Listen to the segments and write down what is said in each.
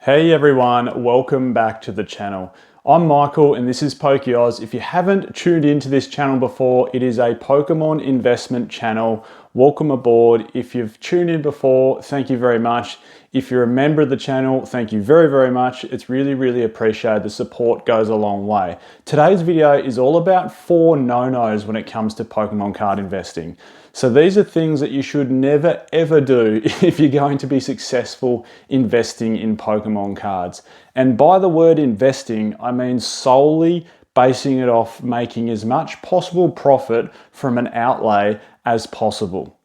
Hey everyone, welcome back to the channel. I'm Michael and this is Pokeoz. If you haven't tuned into this channel before, it is a Pokemon investment channel. Welcome aboard. If you've tuned in before, thank you very much. If you're a member of the channel, thank you very, very much. It's really appreciated. The support goes a long way. Today's video is all about 4 no-nos when it comes to Pokemon card investing. So these are things that you should never ever do if you're going to be successful investing in Pokemon cards. And by the word investing, I mean solely basing it off making as much possible profit from an outlay as possible.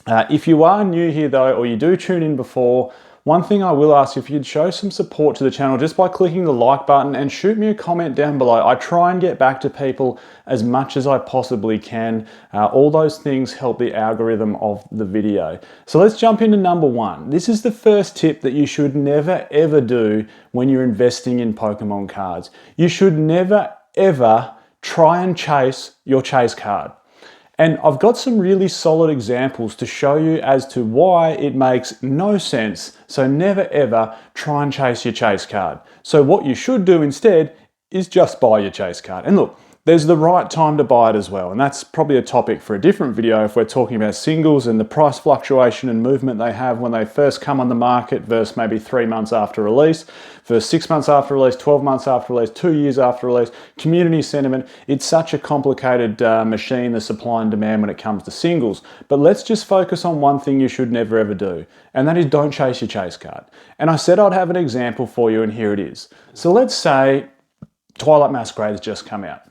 If you are new here though, or you do tune in before, one thing I will ask if you'd show some support to the channel just by clicking the like button and shoot me a comment down below. I try and get back to people as much as I possibly can. All those things help the algorithm of the video. So let's jump into number 1. This is the first tip that you should never ever do when you're investing in Pokemon cards. You should never ever try and chase your chase card. And I've got some really solid examples to show you as to why it makes no sense. So never ever try and chase your chase card. So what you should do instead is just buy your chase card. And look, there's the right time to buy it as well. And that's probably a topic for a different video if we're talking about singles and the price fluctuation and movement they have when they first come on the market versus maybe 3 months after release, versus 6 months after release, 12 months after release, 2 years after release, community sentiment. It's such a complicated machine, the supply and demand when it comes to singles. But let's just focus on one thing you should never ever do, and that is don't chase your chase card. And I said I'd have an example for you, and here it is. So let's say Twilight Masquerade has just come out.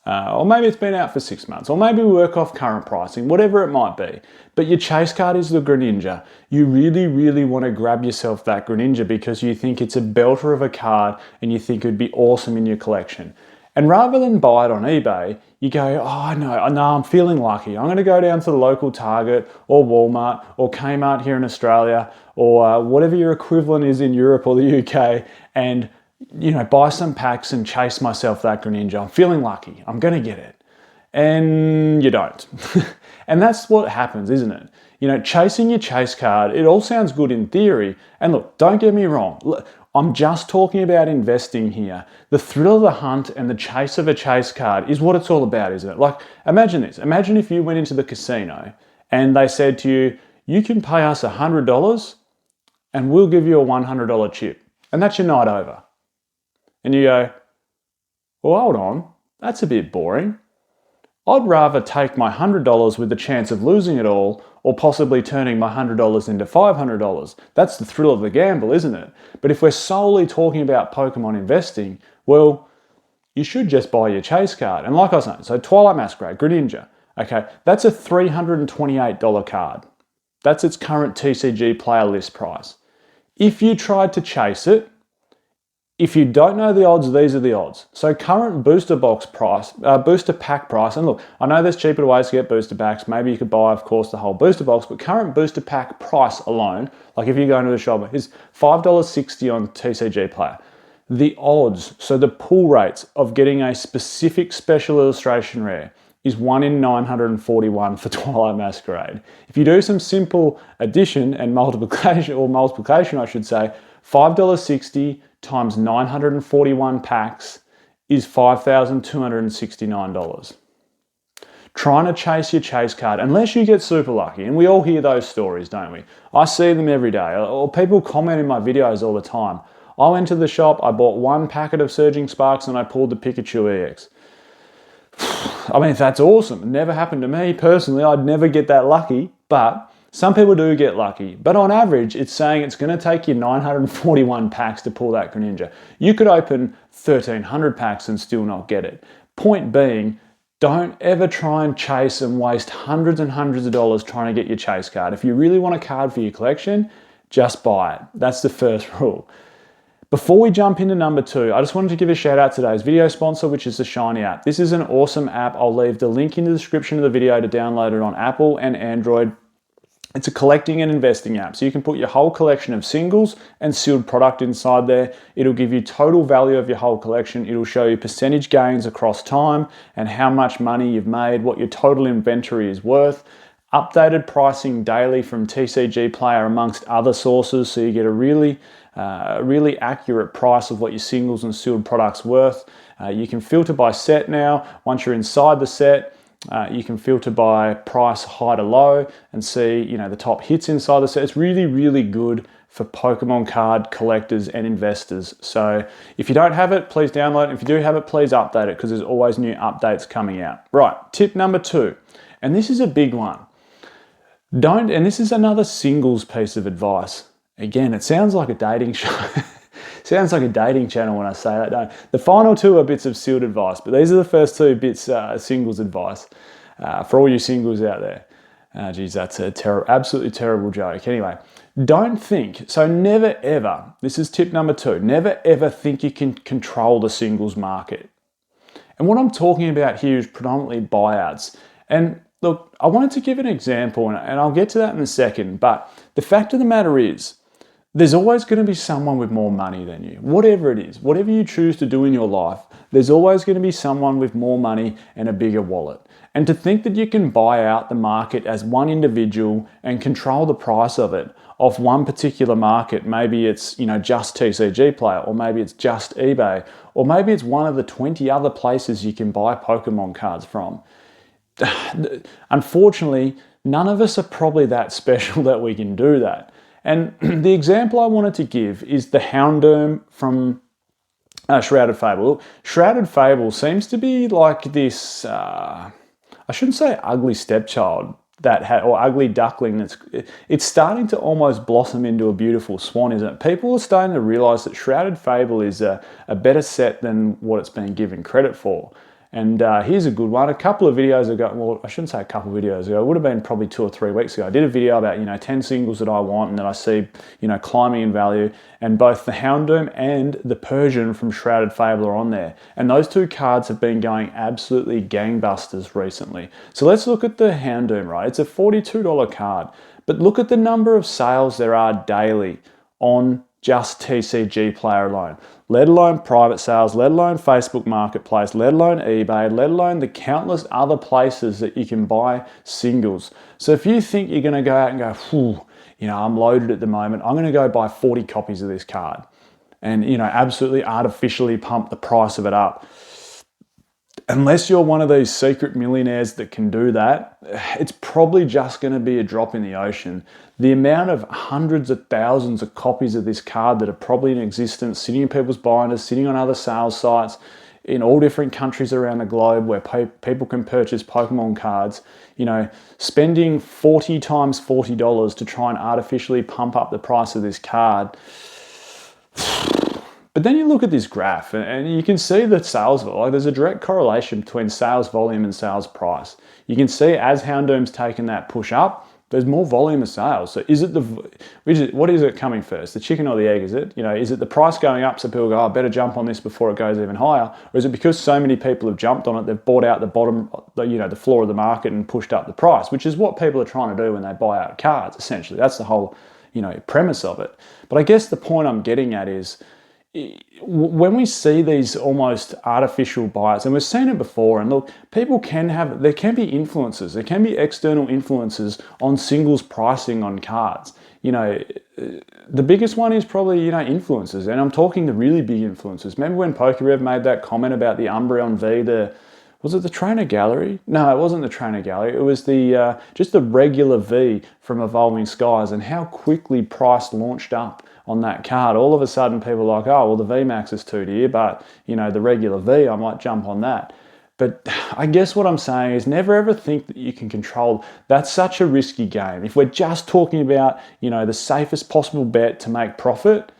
Or maybe it's been out for 6 months, or maybe we work off current pricing, whatever it might be. But your chase card is the Greninja. You really want to grab yourself that Greninja because you think it's a belter of a card and you think it would be awesome in your collection. And rather than buy it on eBay, you go, oh no, I'm feeling lucky. I'm going to go down to the local Target or Walmart or Kmart here in Australia or whatever your equivalent is in Europe or the UK, and buy some packs and chase myself that Greninja. I'm feeling lucky. I'm going to get it. And you don't. And that's what happens, isn't it? Chasing your chase card, it all sounds good in theory. And look, don't get me wrong. Look, I'm just talking about investing here. The thrill of the hunt and the chase of a chase card is what it's all about, isn't it? Like, imagine this. Imagine if you went into the casino and they said to you, you can pay us $100 and we'll give you a $100 chip. And that's your night over. And you go, well, hold on, that's a bit boring. I'd rather take my $100 with the chance of losing it all or possibly turning my $100 into $500. That's the thrill of the gamble, isn't it? But if we're solely talking about Pokemon investing, well, you should just buy your chase card. And like I was saying, so Twilight Masquerade, Greninja, okay, that's a $328 card. That's its current TCG player list price. If you tried to chase it, if you don't know the odds, these are the odds. So current booster box price, booster pack price, and look, I know there's cheaper ways to get booster packs. Maybe you could buy, of course, the whole booster box, but current booster pack price alone, like if you go into the shop, is $5.60 on TCG Player. The odds, so the pull rates of getting a specific special illustration rare is 1 in 941 for Twilight Masquerade. If you do some simple addition and multiplication, I should say, $5.60 times 941 packs is $5,269. Trying to chase your chase card, unless you get super lucky, and we all hear those stories, don't we? I see them every day, or people comment in my videos all the time. I went to the shop, I bought 1 packet of Surging Sparks and I pulled the Pikachu EX. I mean, that's awesome. It never happened to me personally. I'd never get that lucky, but some people do get lucky. But on average, it's saying it's going to take you 941 packs to pull that Greninja. You could open 1,300 packs and still not get it. Point being, don't ever try and chase and waste hundreds and hundreds of dollars trying to get your chase card. If you really want a card for your collection, just buy it. That's the first rule. Before we jump into number 2, I just wanted to give a shout out to today's video sponsor, which is the Shiny app. This is an awesome app. I'll leave the link in the description of the video to download it on Apple and Android. It's a collecting and investing app, so you can put your whole collection of singles and sealed product inside there. It'll give you total value of your whole collection. It'll show you percentage gains across time and how much money you've made, what your total inventory is worth. Updated pricing daily from TCG Player amongst other sources, so you get a really a really accurate price of what your singles and sealed products worth. You can filter by set now. Once you're inside the set, you can filter by price high to low and see, the top hits inside the set. It's really, really good for Pokemon card collectors and investors. So if you don't have it, please download it. If you do have it, please update it because there's always new updates coming out. Right, tip number 2, and this is a big one. And this is another singles piece of advice. Again, it sounds like a dating show. Sounds like a dating channel when I say that, don't it? The final 2 are bits of sealed advice, but these are the first 2 bits singles advice for all you singles out there. Geez, that's a absolutely terrible joke. Anyway, don't think, so never ever, this is tip number 2, never ever think you can control the singles market. And what I'm talking about here is predominantly buyouts. And look, I wanted to give an example, and I'll get to that in a second, but the fact of the matter is, there's always going to be someone with more money than you. Whatever it is, whatever you choose to do in your life, there's always going to be someone with more money and a bigger wallet. And to think that you can buy out the market as one individual and control the price of it off one particular market, maybe it's just TCG Player, or maybe it's just eBay, or maybe it's one of the 20 other places you can buy Pokemon cards from. Unfortunately, none of us are probably that special that we can do that. And the example I wanted to give is the Houndoom from Shrouded Fable. Shrouded Fable seems to be like this, I shouldn't say ugly stepchild or ugly duckling. It's starting to almost blossom into a beautiful swan, isn't it? People are starting to realize that Shrouded Fable is a better set than what it's been given credit for. And here's a good one. A couple of videos ago, well, I shouldn't say a couple of videos ago, it would have been probably 2 or 3 weeks ago. I did a video about, 10 singles that I want and that I see, climbing in value. And both the Houndoom and the Persian from Shrouded Fable are on there. And those 2 cards have been going absolutely gangbusters recently. So let's look at the Houndoom, right? It's a $42 card. But look at the number of sales there are daily on just TCG Player alone, let alone private sales, let alone Facebook Marketplace, let alone eBay, let alone the countless other places that you can buy singles. So if you think you're going to go out and go, whew, I'm loaded at the moment, I'm going to go buy 40 copies of this card and, absolutely artificially pump the price of it up. Unless you're one of these secret millionaires that can do that, it's probably just going to be a drop in the ocean. The amount of hundreds of thousands of copies of this card that are probably in existence, sitting in people's binders, sitting on other sales sites in all different countries around the globe where people can purchase Pokemon cards, spending 40 times $40 to try and artificially pump up the price of this card. But then you look at this graph and you can see that sales, there's a direct correlation between sales volume and sales price. You can see as Houndoom's taken that push up, there's more volume of sales. So what is it coming first? The chicken or the egg, is it? Is it the price going up so people go, I better jump on this before it goes even higher? Or is it because so many people have jumped on it, they've bought out the bottom, the floor of the market and pushed up the price, which is what people are trying to do when they buy out cards, essentially. That's the whole, premise of it. But I guess the point I'm getting at is, when we see these almost artificial buyouts, and we've seen it before, and look, there can be influences, there can be external influences on singles pricing on cards. The biggest one is probably, influencers, and I'm talking the really big influencers. Remember when PokeRev made that comment about the Umbreon V, was it the Trainer Gallery? No, it wasn't the Trainer Gallery. It was just the regular V from Evolving Skies, and how quickly price launched up on that card. All of a sudden people are like, oh, well, the VMAX is too dear, but the regular V, I might jump on that. But I guess what I'm saying is never ever think that you can control. That's such a risky game. If we're just talking about, the safest possible bet to make profit,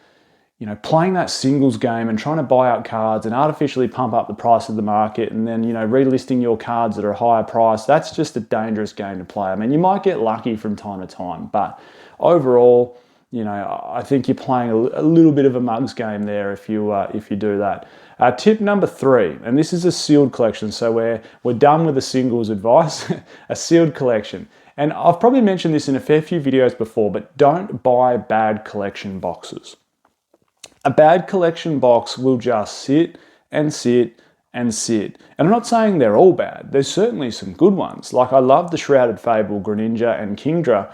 playing that singles game and trying to buy out cards and artificially pump up the price of the market and then, relisting your cards that are a higher price, that's just a dangerous game to play. I mean, you might get lucky from time to time, but overall, I think you're playing a little bit of a mugs game there if you do that. Tip number 3, and this is a sealed collection, so we're done with the singles advice, a sealed collection. And I've probably mentioned this in a fair few videos before, but don't buy bad collection boxes. A bad collection box will just sit and and sit. And I'm not saying they're all bad. There's certainly some good ones. Like I love the Shrouded Fable, Greninja and Kingdra,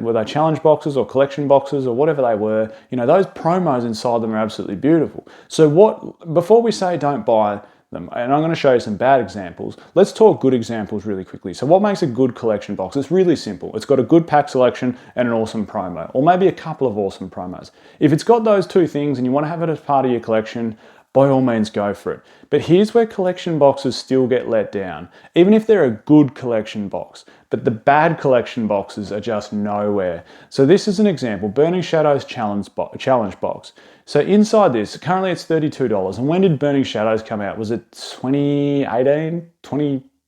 were they challenge boxes or collection boxes or whatever they were, those promos inside them are absolutely beautiful. So before we say don't buy them, and I'm going to show you some bad examples, let's talk good examples really quickly. So what makes a good collection box? It's really simple. It's got a good pack selection and an awesome promo, or maybe a couple of awesome promos. If it's got those two things and you want to have it as part of your collection, by all means go for it. But here's where collection boxes still get let down, even if they're a good collection box. But the bad collection boxes are just nowhere. So this is an example, Burning Shadows challenge box. So inside this, currently it's $32. And when did Burning Shadows come out? Was it 2018,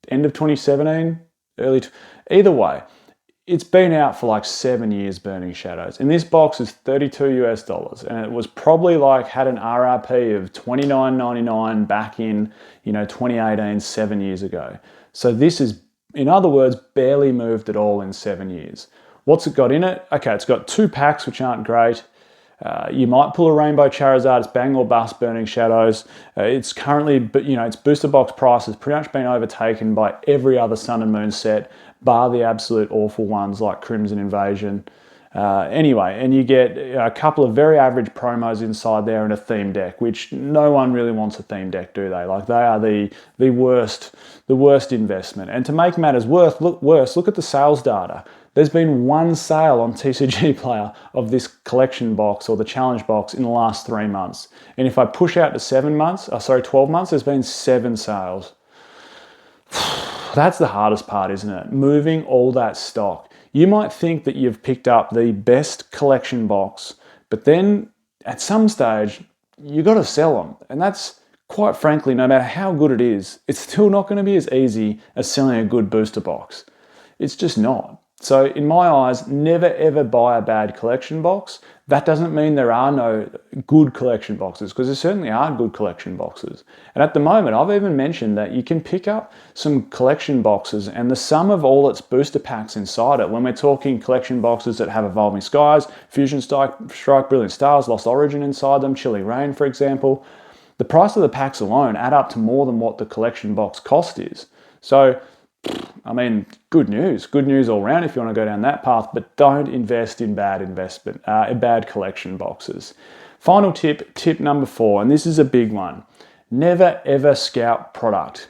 end of 2017, either way. It's been out for like 7 years, Burning Shadows. And this box is $32 US. And it was probably had an RRP of $29.99 back in, 2018, 7 years ago. So this is, in other words, barely moved at all in 7 years. What's it got in it? Okay, it's got 2 packs, which aren't great. You might pull a Rainbow Charizard. It's bang or bust Burning Shadows. It's currently, its booster box price has pretty much been overtaken by every other Sun and Moon set, bar the absolute awful ones like Crimson Invasion. Anyway, and you get a couple of very average promos inside there and a theme deck, which no one really wants a theme deck, do they? Like, they are the worst investment. And to make matters worse, look at the sales data. There's been one sale on TCG Player of this collection box or the challenge box in the last 3 months. And if I push out to 12 months, there's been 7 sales. That's the hardest part, isn't it? Moving all that stock. You might think that you've picked up the best collection box, but then at some stage, you got to sell them. And that's, quite frankly, no matter how good it is, it's still not going to be as easy as selling a good booster box. It's just not. So in my eyes, never ever buy a bad collection box. That doesn't mean there are no good collection boxes, because there certainly are good collection boxes. And at the moment, I've even mentioned that you can pick up some collection boxes and the sum of all its booster packs inside it, when we're talking collection boxes that have Evolving Skies, Fusion Strike, Brilliant Stars, Lost Origin inside them, Chilly Reign, for example, the price of the packs alone add up to more than what the collection box cost is. So, I mean, good news all round if you want to go down that path, but don't invest in bad collection boxes. Final tip number 4, and this is a big one. Never ever scout product.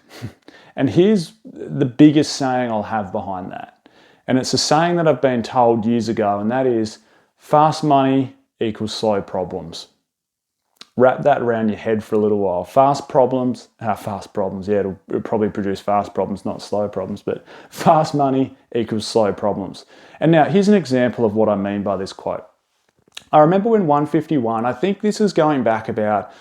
And here's the biggest saying I'll have behind that. And it's a saying that I've been told years ago, and that is, fast money equals slow problems. Wrap that around your head for a little while. Fast problems, yeah, it'll probably produce fast problems, not slow problems, but fast money equals slow problems. And now here's an example of what I mean by this quote. I remember when 151, I think this is going back about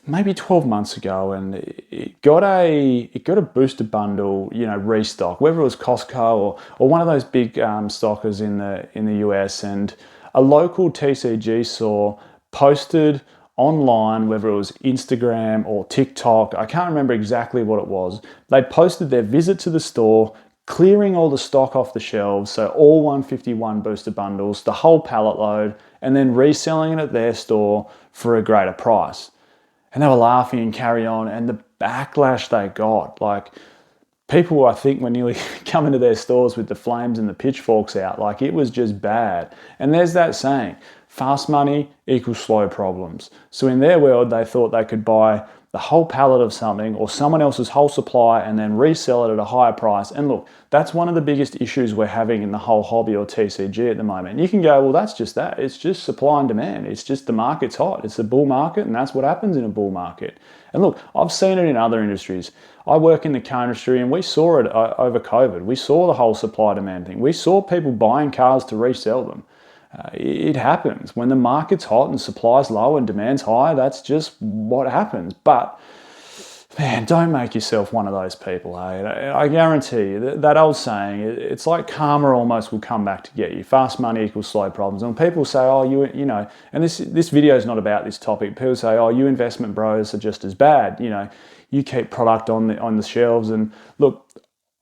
maybe 12 months ago, and it got a booster bundle, restock, whether it was Costco or one of those big stockers in the US, and a local TCG store posted online, whether it was Instagram or TikTok, I can't remember exactly what it was. They posted their visit to the store, clearing all the stock off the shelves, so all 151 booster bundles, the whole pallet load, and then reselling it at their store for a greater price. And they were laughing and carry on, and the backlash they got, like, people, I think, were nearly coming to their stores with the flames and the pitchforks out. Like, it was just bad. And there's that saying, fast money equals slow problems. So in their world, they thought they could buy the whole pallet of something or someone else's whole supply and then resell it at a higher price. And look, that's one of the biggest issues we're having in the whole hobby or TCG at the moment. And you can go, well, that's just that. It's just supply and demand. It's just the market's hot. It's a bull market, and that's what happens in a bull market. And look, I've seen it in other industries. I work in the car industry, and we saw it over COVID. We saw the whole supply demand thing. We saw people buying cars to resell them. It happens. When the market's hot and supply's low and demand's high, that's just what happens. But, man, don't make yourself one of those people, hey? I guarantee you, that old saying, it's like karma almost will come back to get you. Fast money equals slow problems. And people say, oh, and this video is not about this topic. People say, oh, you investment bros are just as bad. You keep product on the shelves. And look,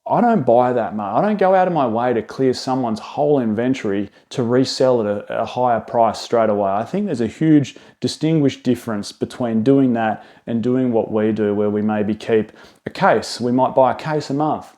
I don't buy that much. I don't go out of my way to clear someone's whole inventory to resell at a higher price straight away. I think there's a huge distinguished difference between doing that and doing what we do, where we maybe keep a case. We might buy a case a month.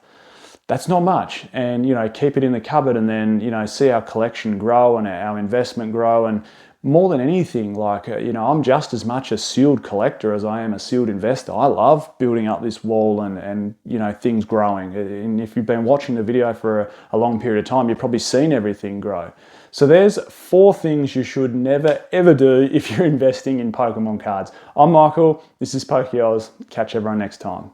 That's not much, and keep it in the cupboard, and then see our collection grow and our investment grow. And more than anything, I'm just as much a sealed collector as I am a sealed investor. I love building up this wall and things growing. And if you've been watching the video for a long period of time, you've probably seen everything grow. So there's 4 things you should never ever do if you're investing in Pokemon cards. I'm Michael, this is Poke Oz. Catch everyone next time.